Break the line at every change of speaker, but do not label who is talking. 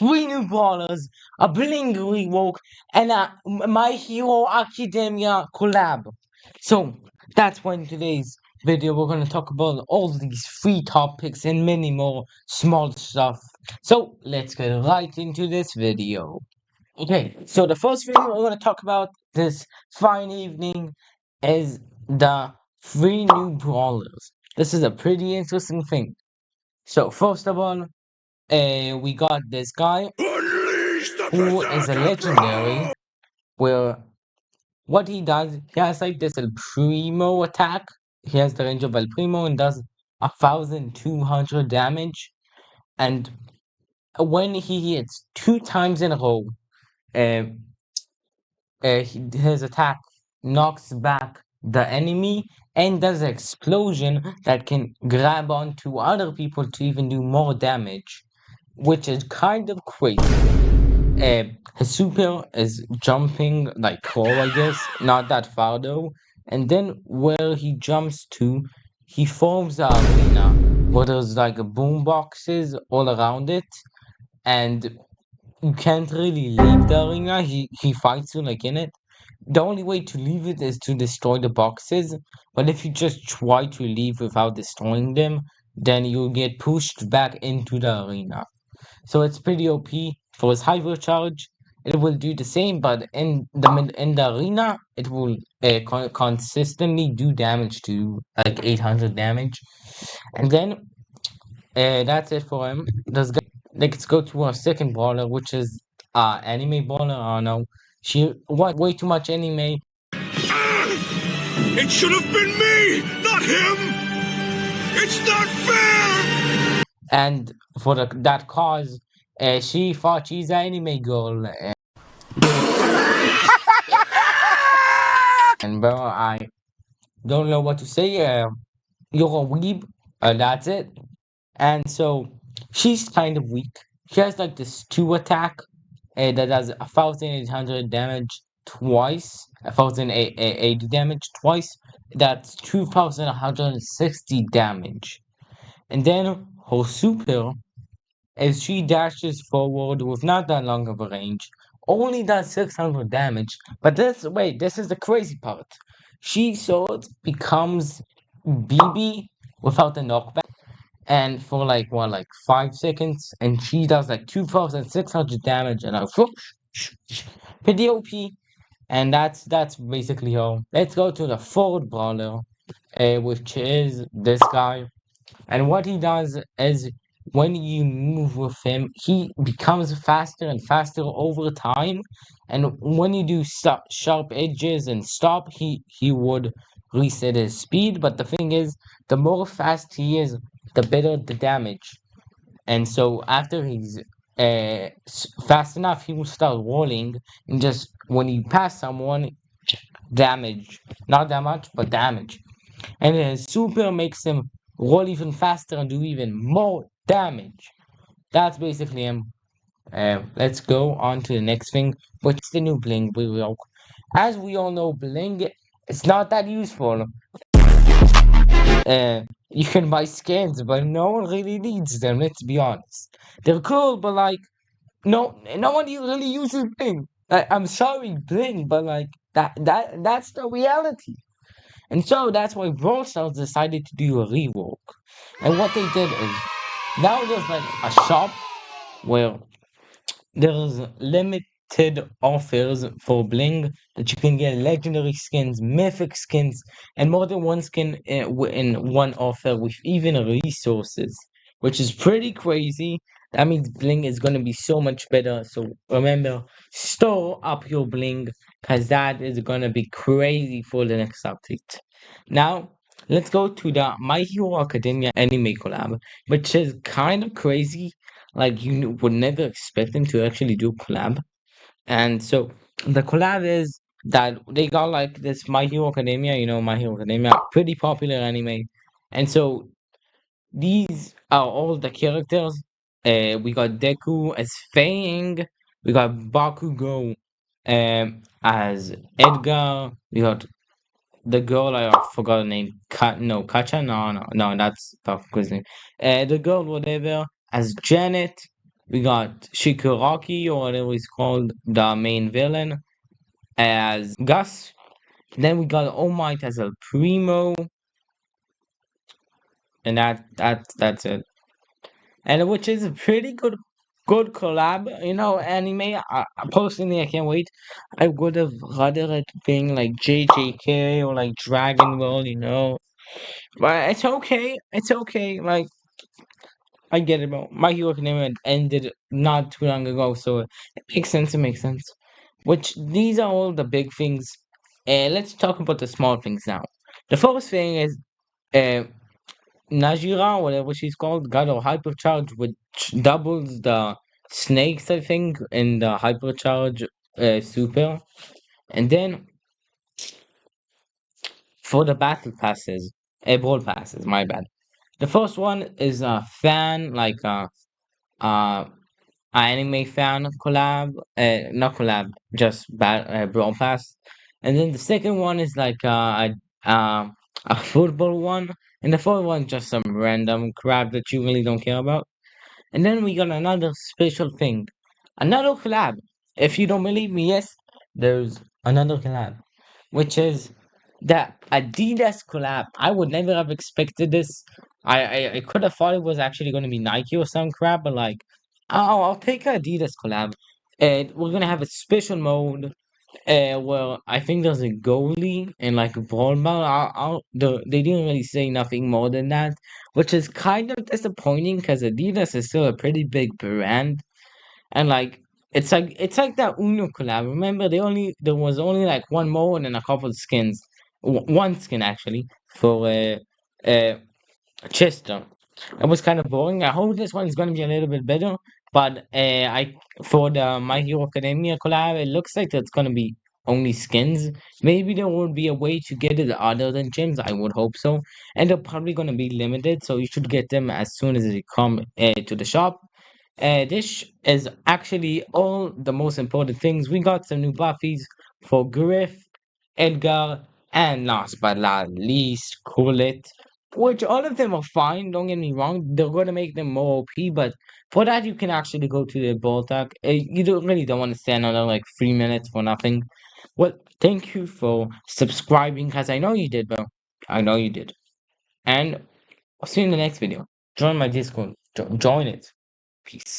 three new brawlers, a Bling rework, and a My Hero Academia collab. So that's why in today's video we're gonna talk about all these free topics and many more small stuff. So let's get right into this video. Okay, so the first thing we're gonna talk about this fine evening is the three new brawlers. This is a pretty interesting thing. So first of all, we got this guy who is a legendary. Where what he does, he has like this El Primo attack. He has the range of El Primo and does 1,200 damage. And when he hits two times in a row, uh, his attack knocks back the enemy and does an explosion that can grab onto other people to even do more damage, which is kind of crazy. His super is jumping like Crow, I guess, not that far though. And then where he jumps to, he forms a arena where there's like boom boxes all around it, and you can't really leave the arena. He fights you like in it. The only way to leave it is to destroy the boxes, but if you just try to leave without destroying them, then you'll get pushed back into the arena. So it's pretty OP. For his hyper charge, it will do the same, but in the arena, it will consistently do damage to like 800 damage. And then that's it for him. Let's go to our second brawler, which is anime brawler. I don't know. She watched way too much anime.
It should have been me, not him! It's not fair!
And for that cause, she thought she's an anime girl. And bro, I don't know what to say. You're a weeb. That's it. And so she's kind of weak. She has like this two attack that does 1,800 damage twice, 1,080 damage twice. That's 2,160 damage. And then her super, as she dashes forward with not that long of a range, only does 600 damage. But this is the crazy part. She sort becomes BB without the knockback, and for like 5 seconds, and she does like 2,600 damage, and pretty OP. And that's basically all. Let's go to the fourth brawler, which is this guy. And what he does is when you move with him, he becomes faster and faster over time. And when you do sharp edges and stop, he would reset his speed. But the thing is, the more fast he is, the better the damage. And so after he's fast enough, he will start rolling. And just when you pass someone, damage. Not that much, but damage. And his super makes him roll even faster and do even more damage. That's basically him. Let's go on to the next thing, which is the new bling. As we all know, bling is not that useful. You can buy skins, but no one really needs them. Let's be honest. They're cool, but like no one really uses bling. I'm sorry, bling, but like that's the reality. And so that's why Brawl Stars decided to do a rework. And what they did is now there's like a shop where there's limited offers for bling that you can get legendary skins, mythic skins, and more than one skin in one offer with even resources, which is pretty crazy. That means bling is gonna be so much better. So remember, store up your bling, cause that is gonna be crazy for the next update. Now let's go to the My Hero Academia anime collab, which is kind of crazy. Like would never expect them to actually do collab. And so the collab is that they got like this My Hero Academia, My Hero Academia, pretty popular anime. And so these are all the characters. We got Deku as Fang, we got Bakugo as Edgar, we got the girl, I forgot her name. Kacha? No, that's Bakugo's name. The girl, whatever, as Janet. We got Shikuraki, or whatever he's called, the main villain, as Gus. Then we got All Might as El Primo, and that's it. And which is a pretty good collab, anime. Personally, I can't wait. I would have rather it being like JJK or like Dragon Ball. But it's okay. It's okay. Like, I get it, bro. My Hero Academia ended not too long ago, so it makes sense. It makes sense. Which these are all the big things. Let's talk about the small things now. The first thing is uh, Najira, whatever she's called, got a hypercharge which doubles the snakes, I think, in the hypercharge super. And then for the battle passes, ball passes, my bad. The first one is a fan, like uh anime fan collab, not collab, just brawl pass. And then the second one is like a football one, and the third one just some random crap that you really don't care about. And then we got another special thing, another collab. If you don't believe me, yes, there's another collab, which is the Adidas collab. I would never have expected this. I could have thought it was actually going to be Nike or some crap, but like, I'll take Adidas collab. And we're gonna have a special mode. Well, I think there's a goalie and like a ball ball. They didn't really say nothing more than that, which is kind of disappointing because Adidas is still a pretty big brand, and like it's like that Uno collab. Remember, there was only like one mode and a couple of skins, one skin actually for uh Chester. It was kind of boring. I hope this one is going to be a little bit better. But I for the My Hero Academia collab, it looks like it's going to be only skins. Maybe there will be a way to get it other than gems. I would hope so. And they're probably going to be limited, so you should get them as soon as they come to the shop. This is actually all the most important things. We got some new buffies for Griff, Edgar, and last but not least, Coolit. Which all of them are fine, don't get me wrong. They're going to make them more OP, but for that, you can actually go to the ball tag. You don't want to stand another like 3 minutes for nothing. Well, thank you for subscribing, because I know you did, bro. I know you did. And I'll see you in the next video. Join my Discord. Join it. Peace.